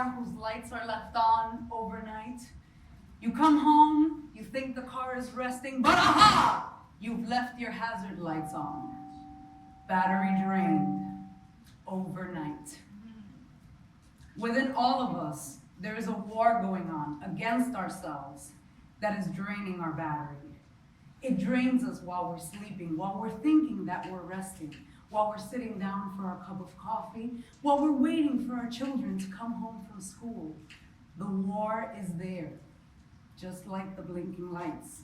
car whose lights are left on overnight. You come home, you think the car is resting, but aha! You've left your hazard lights on. Battery drained overnight. Within all of us, there is a war going on against ourselves that is draining our battery. It drains us while we're sleeping, while we're thinking that we're resting, while we're sitting down for our cup of coffee, while we're waiting for our children to come home from school. The war is there, just like the blinking lights.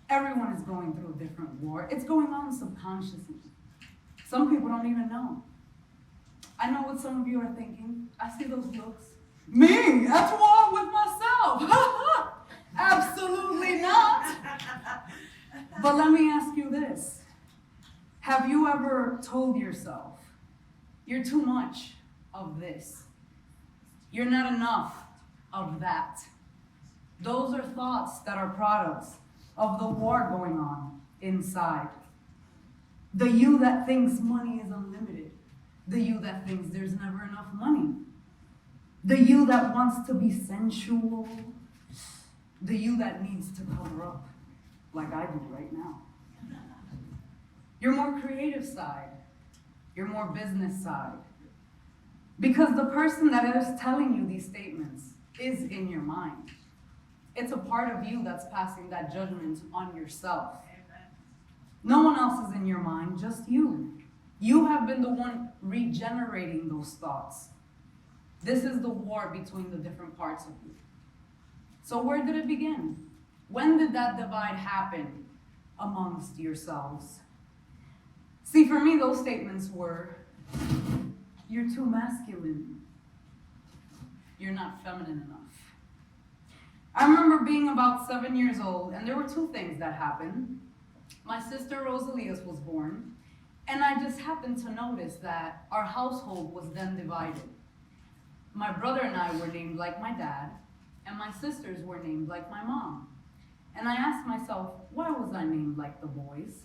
Everyone is going through a different war. It's going on subconsciously. Some people don't even know. I know what some of you are thinking. I see those looks. Me, at war with myself. Absolutely not. But let me ask you this. Have you ever told yourself, you're too much of this? You're not enough of that. Those are thoughts that are products of the war going on inside. The you that thinks money is unlimited. The you that thinks there's never enough money. The you that wants to be sensual. The you that needs to cover up, like I do right now. Your more creative side, your more business side. Because the person that is telling you these statements is in your mind. It's a part of you that's passing that judgment on yourself. No one else is in your mind, just you. You have been the one regenerating those thoughts. This is the war between the different parts of you. So where did it begin? When did that divide happen amongst yourselves? See, for me, those statements were, you're too masculine. You're not feminine enough. I remember being about 7 years old, and there were two things that happened. My sister Rosalias was born, and I just happened to notice that our household was then divided. My brother and I were named like my dad, and my sisters were named like my mom. And I asked myself, why was I named like the boys?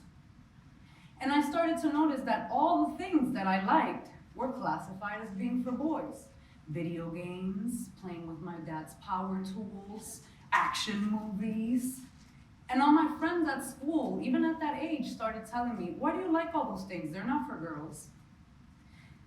And I started to notice that all the things that I liked were classified as being for boys. Video games, playing with my dad's power tools, action movies. And all my friends at school, even at that age, started telling me, why do you like all those things? They're not for girls.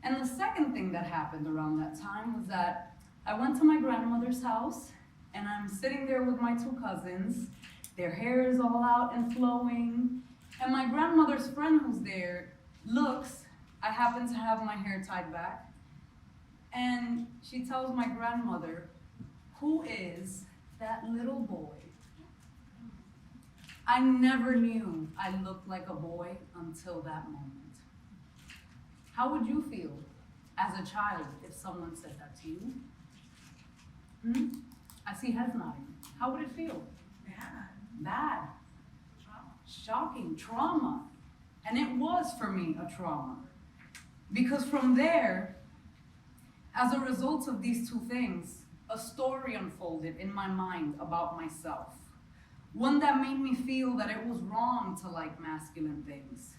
And the second thing that happened around that time was that I went to my grandmother's house, and I'm sitting there with my two cousins. Their hair is all out and flowing. And my grandmother's friend who's there looks, I happen to have my hair tied back, and she tells my grandmother, who is that little boy? I never knew I looked like a boy until that moment. How would you feel as a child if someone said that to you? I see heads nodding. How would it feel? Bad. Shocking. Trauma. And it was for me a trauma. Because from there, as a result of these two things, a story unfolded in my mind about myself. One that made me feel that it was wrong to like masculine things.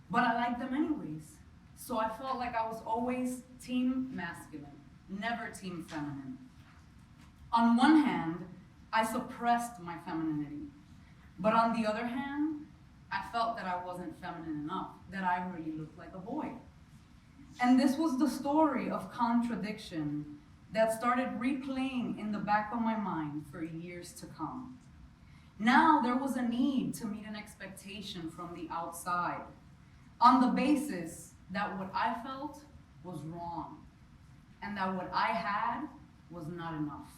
But I liked them anyways. So I felt like I was always team masculine, never team feminine. On one hand, I suppressed my femininity. But on the other hand, I felt that I wasn't feminine enough, that I really looked like a boy. And this was the story of contradiction that started replaying in the back of my mind for years to come. Now there was a need to meet an expectation from the outside on the basis that what I felt was wrong and that what I had was not enough.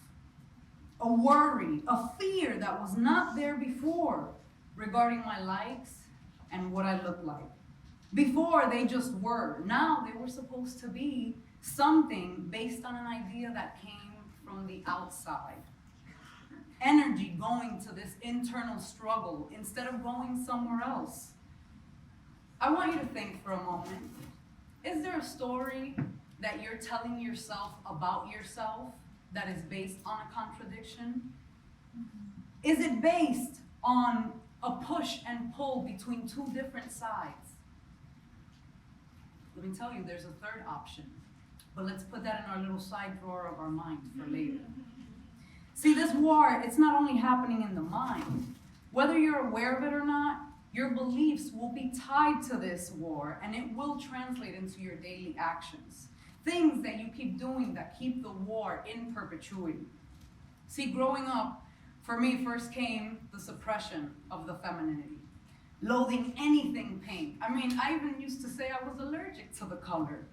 A worry, a fear that was not there before regarding my likes and what I looked like. Before, they just were. Now they were supposed to be something based on an idea that came from the outside. Energy going to this internal struggle instead of going somewhere else. I want you to think for a moment. Is there a story that you're telling yourself about yourself that is based on a contradiction? Is it based on a push and pull between two different sides? Let me tell you, there's a third option. But let's put that in our little side drawer of our mind for later. See, this war, it's not only happening in the mind. Whether you're aware of it or not, your beliefs will be tied to this war, and it will translate into your daily actions. Things that you keep doing that keep the war in perpetuity. See, growing up, for me, first came the suppression of the femininity. Loathing anything pink. I mean, I even used to say I was allergic to the color.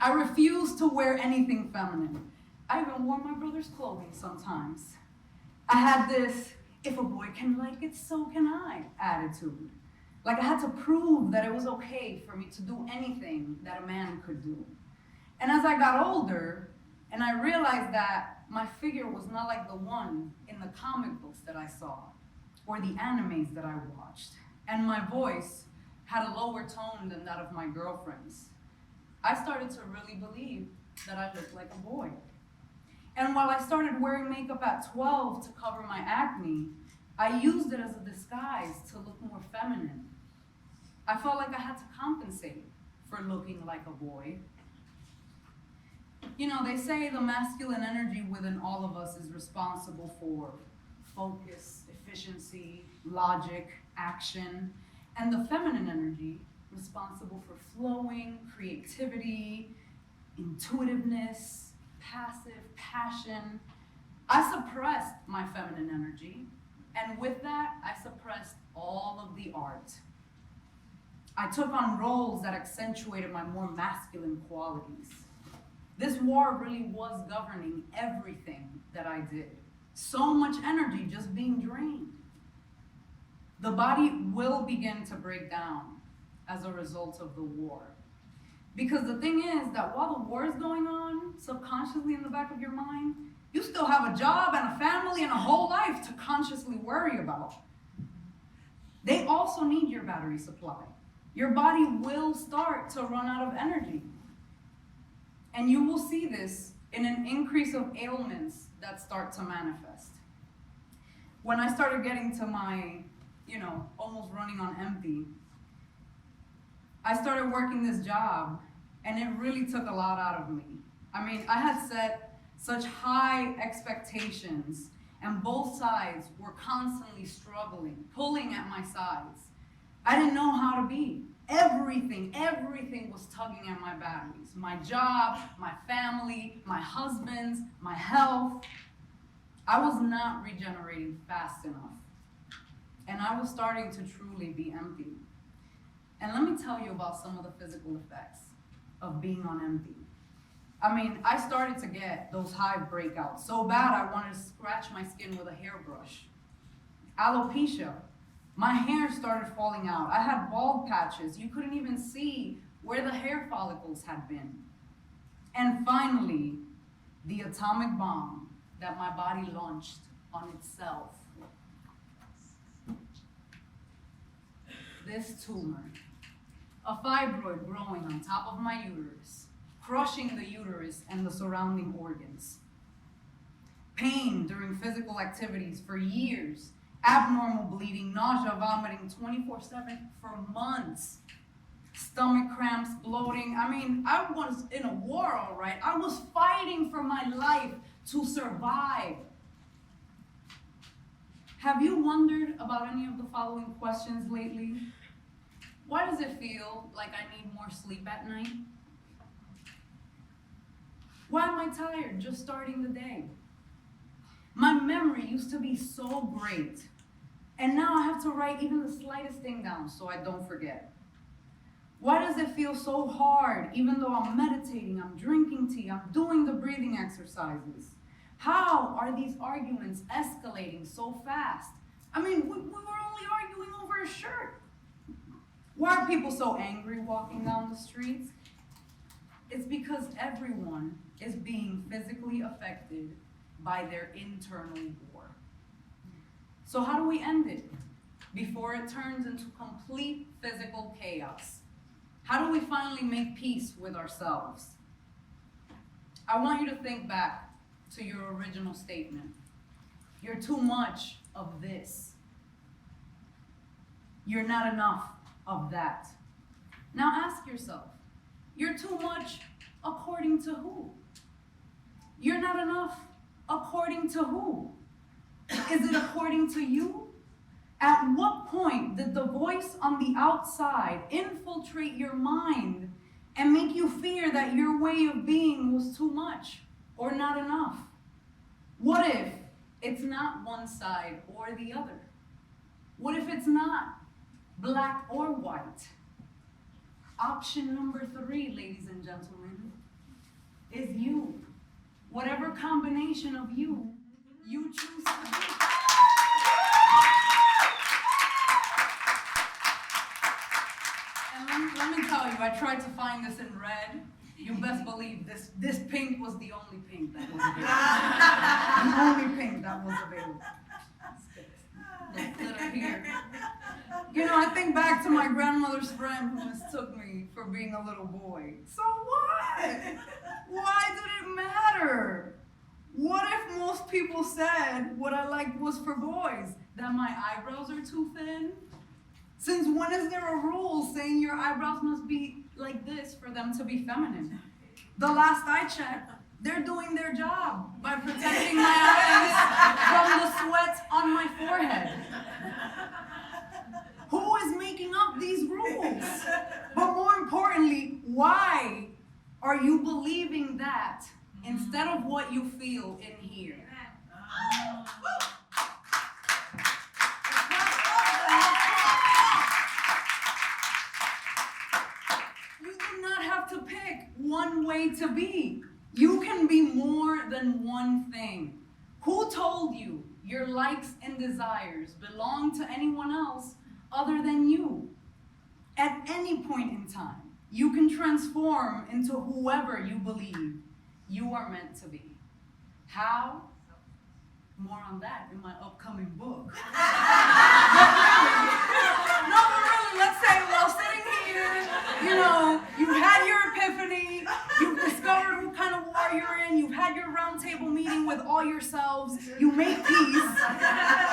I refused to wear anything feminine. I even wore my brother's clothing sometimes. I had this, if a boy can like it, so can I attitude. Like I had to prove that it was okay for me to do anything that a man could do. And as I got older, and I realized that my figure was not like the one in the comic books that I saw, or the animes that I watched, and my voice had a lower tone than that of my girlfriends, I started to really believe that I looked like a boy. And while I started wearing makeup at 12 to cover my acne, I used it as a disguise to look more feminine. I felt like I had to compensate for looking like a boy. You know, they say the masculine energy within all of us is responsible for focus, efficiency, logic, action, and the feminine energy responsible for flowing, creativity, intuitiveness, passive, passion. I suppressed my feminine energy, and with that, I suppressed all of the art. I took on roles that accentuated my more masculine qualities. This war really was governing everything that I did. So much energy just being drained. The body will begin to break down as a result of the war. Because the thing is that while the war is going on, subconsciously in the back of your mind, you still have a job and a family and a whole life to consciously worry about. They also need your battery supply. Your body will start to run out of energy. And you will see this in an increase of ailments that start to manifest. When I started getting to my, almost running on empty, I started working this job, and it really took a lot out of me. I mean, I had set such high expectations, and both sides were constantly struggling, pulling at my sides. I didn't know how to be. Everything was tugging at my batteries. My job, my family, my husband, my health. I was not regenerating fast enough. And I was starting to truly be empty. And let me tell you about some of the physical effects of being on empty. I mean, I started to get those hive breakouts so bad I wanted to scratch my skin with a hairbrush. Alopecia. My hair started falling out. I had bald patches. You couldn't even see where the hair follicles had been. And finally, the atomic bomb that my body launched on itself. This tumor, a fibroid growing on top of my uterus, crushing the uterus and the surrounding organs. Pain during physical activities for years. Abnormal bleeding, nausea, vomiting 24/7 for months. Stomach cramps, bloating. I mean, I was in a war, all right. I was fighting for my life to survive. Have you wondered about any of the following questions lately? Why does it feel like I need more sleep at night? Why am I tired just starting the day? My memory used to be so great. And now I have to write even the slightest thing down so I don't forget. Why does it feel so hard even though I'm meditating, I'm drinking tea, I'm doing the breathing exercises? How are these arguments escalating so fast? I mean, we were only arguing over a shirt. Why are people so angry walking down the streets? It's because everyone is being physically affected by their internal war. So how do we end it before it turns into complete physical chaos? How do we finally make peace with ourselves? I want you to think back to your original statement. You're too much of this. You're not enough of that. Now ask yourself, you're too much According to who? You're not enough. According to who? Is it according to you? At what point did the voice on the outside infiltrate your mind and make you fear that your way of being was too much or not enough? What if it's not one side or the other? What if it's not black or white? Option number 3, ladies and gentlemen, is you. Whatever combination of you choose to be. And let me tell you, I tried to find this in red. You best believe this pink was the only pink that was available. The only pink that was available. Let's put it here. You know, I think back to my grandmother's friend who mistook me for being a little boy. So what? Why did it matter? What if most people said what I liked was for boys? That my eyebrows are too thin? Since when is there a rule saying your eyebrows must be like this for them to be feminine? The last I checked, they're doing their job by protecting my eyes from the sweat on my forehead. Who is making up these rules? But more importantly, why are you believing that instead of what you feel in here? You do not have to pick one way to be. You can be more than one thing. Who told you your likes and desires belong to anyone else other than you? At any point in time, you can transform into whoever you believe you are meant to be. How? More on that in my upcoming book. No, but really, let's say while sitting here, you know, you've had your epiphany, you've discovered what kind of war you're in, you've had your roundtable meeting with all yourselves, you make peace.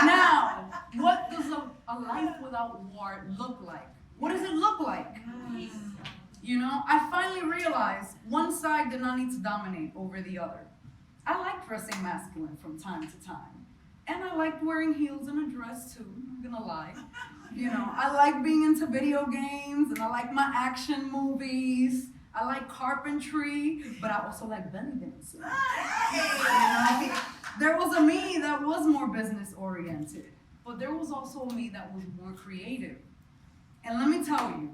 Now, what does a life without war look like? What does it look like? You know, I finally realized one side did not need to dominate over the other. I like dressing masculine from time to time. And I liked wearing heels and a dress too, I'm not gonna lie. You know, I like being into video games and I like my action movies. I like carpentry, but I also like belly dancing. You know? There was a me that was more business oriented, but there was also a me that was more creative. And let me tell you,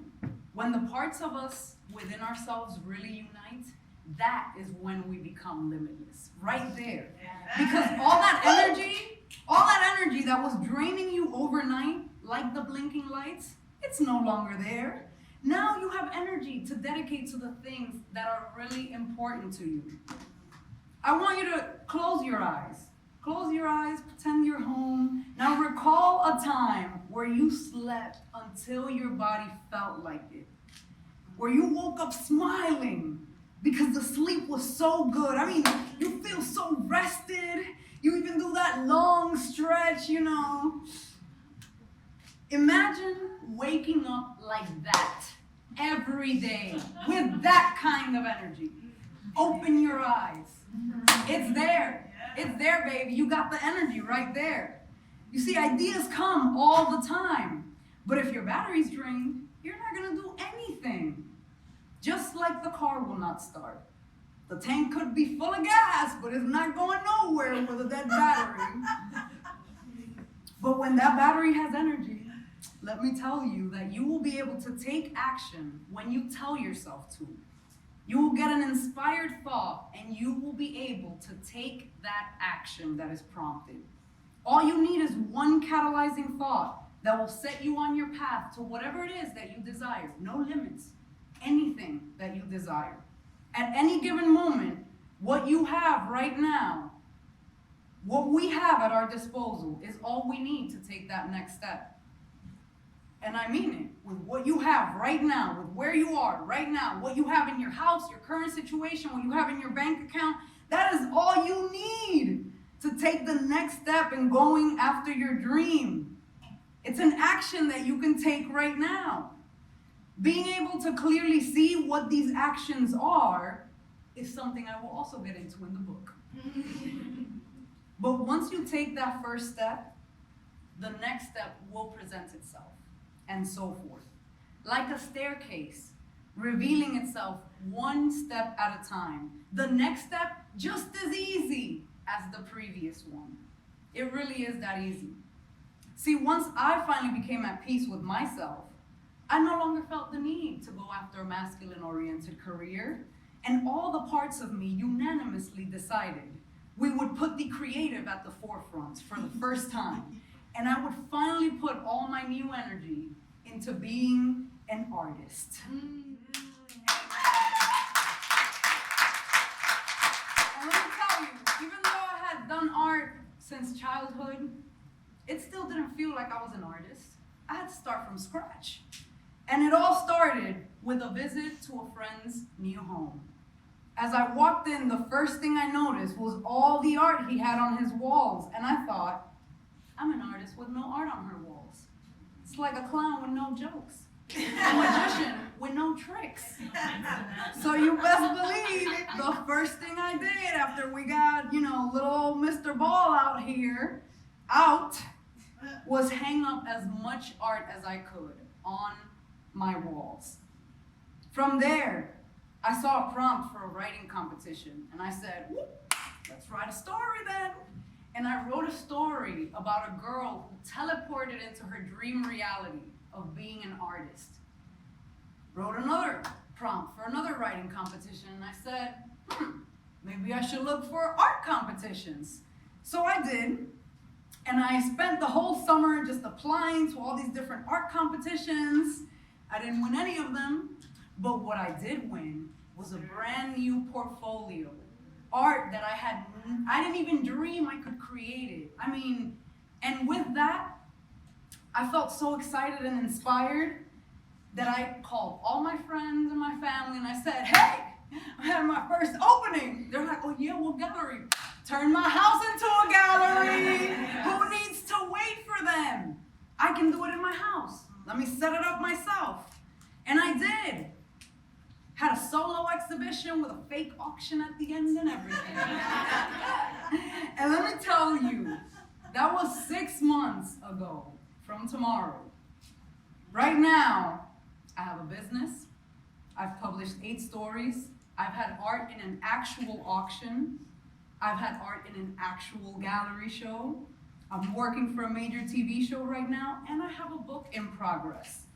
when the parts of us within ourselves really unite, that is when we become limitless, right there. Because all that energy that was draining you overnight, like the blinking lights, it's no longer there. Now you have energy to dedicate to the things that are really important to you. I want you to close your eyes. Close your eyes, pretend you're home. Now recall a time where you slept until your body felt like it. Where you woke up smiling because the sleep was so good. I mean, you feel so rested. You even do that long stretch, you know. Imagine waking up like that every day with that kind of energy. Open your eyes. It's there. It's there, baby. You got the energy right there. You see, ideas come all the time. But if your battery's drained, you're not going to do anything. Just like the car will not start. The tank could be full of gas, but it's not going nowhere with a dead battery. But when that battery has energy, let me tell you that you will be able to take action when you tell yourself to. You will get an inspired thought and you will be able to take that action that is prompted. All you need is one catalyzing thought that will set you on your path to whatever it is that you desire. No limits. Anything that you desire. At any given moment, what you have right now, what we have at our disposal is all we need to take that next step. And I mean it, with what you have right now, with where you are right now, what you have in your house, your current situation, what you have in your bank account, that is all you need to take the next step in going after your dream. It's an action that you can take right now. Being able to clearly see what these actions are is something I will also get into in the book. But once you take that first step, the next step will present itself, and so forth. Like a staircase, revealing itself one step at a time. The next step just as easy as the previous one. It really is that easy. See, once I finally became at peace with myself, I no longer felt the need to go after a masculine-oriented career, and all the parts of me unanimously decided we would put the creative at the forefront for the first time, and I would finally put all my new energy into being an artist. And let me tell you, even though I had done art since childhood, it still didn't feel like I was an artist. I had to start from scratch. And it all started with a visit to a friend's new home. As I walked in, the first thing I noticed was all the art he had on his walls. And I thought, I'm an artist with no art on her walls. It's like a clown with no jokes. A magician with no tricks. So you best believe the first thing I did after we got, little Mr. Ball out was hang up as much art as I could on my walls. From there, I saw a prompt for a writing competition, and I said, let's write a story then. And I wrote a story about a girl who teleported into her dream reality of being an artist. Wrote another prompt for another writing competition, and I said, maybe I should look for art competitions. So I did, and I spent the whole summer just applying to all these different art competitions. I didn't win any of them, but what I did win was a brand new portfolio. Art that I didn't even dream I could create it. And with that, I felt so excited and inspired that I called all my friends and my family and I said, hey, I had my first opening. They're like, oh yeah, what gallery? Turn my house into a gallery. Who needs to wait for them? I can do it in my house. Let me set it up myself. And I did. Had a solo exhibition with a fake auction at the end and everything. And let me tell you, that was 6 months ago from tomorrow. Right now, I have a business. I've published 8 stories. I've had art in an actual auction. I've had art in an actual gallery show. I'm working for a major TV show right now, and I have a book in progress.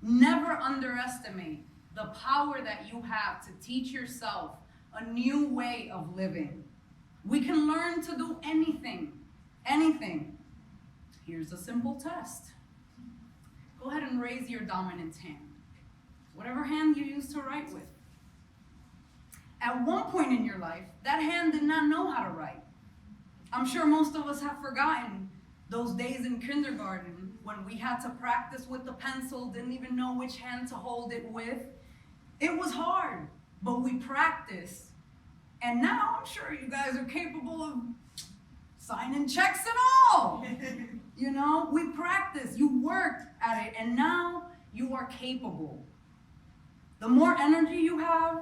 Never underestimate the power that you have to teach yourself a new way of living. We can learn to do anything, anything. Here's a simple test. Go ahead and raise your dominant hand, whatever hand you use to write with. At one point in your life, that hand did not know how to write. I'm sure most of us have forgotten those days in kindergarten when we had to practice with the pencil, didn't even know which hand to hold it with. It was hard, but we practiced. And now I'm sure you guys are capable of signing checks and all. We practiced, you worked at it, and now you are capable. The more energy you have,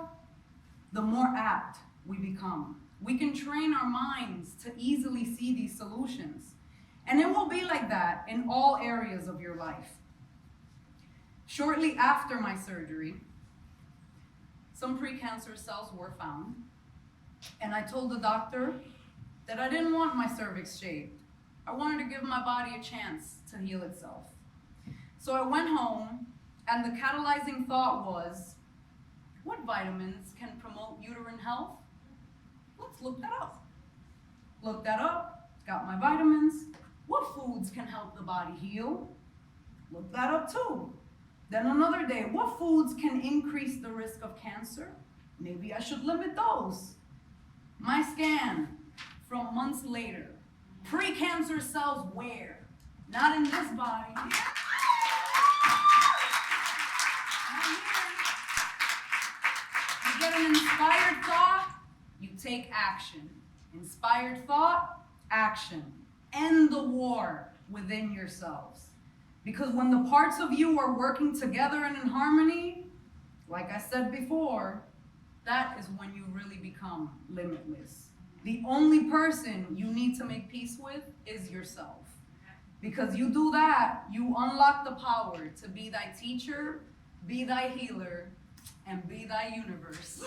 the more apt we become. We can train our minds to easily see these solutions. And it will be like that in all areas of your life. Shortly after my surgery, some precancerous cells were found, and I told the doctor that I didn't want my cervix shaved. I wanted to give my body a chance to heal itself. So I went home, and the catalyzing thought was, what vitamins can promote uterine health? Let's look that up. Looked that up, got my vitamins. What foods can help the body heal? Looked that up too. Then another day, what foods can increase the risk of cancer? Maybe I should limit those. My scan from months later, precancer cells where? Not in this body. You get an inspired thought, you take action. Inspired thought, action. End the war within yourselves. Because when the parts of you are working together and in harmony, like I said before, that is when you really become limitless. The only person you need to make peace with is yourself. Because you do that, you unlock the power to be thy teacher, be thy healer, and be thy universe.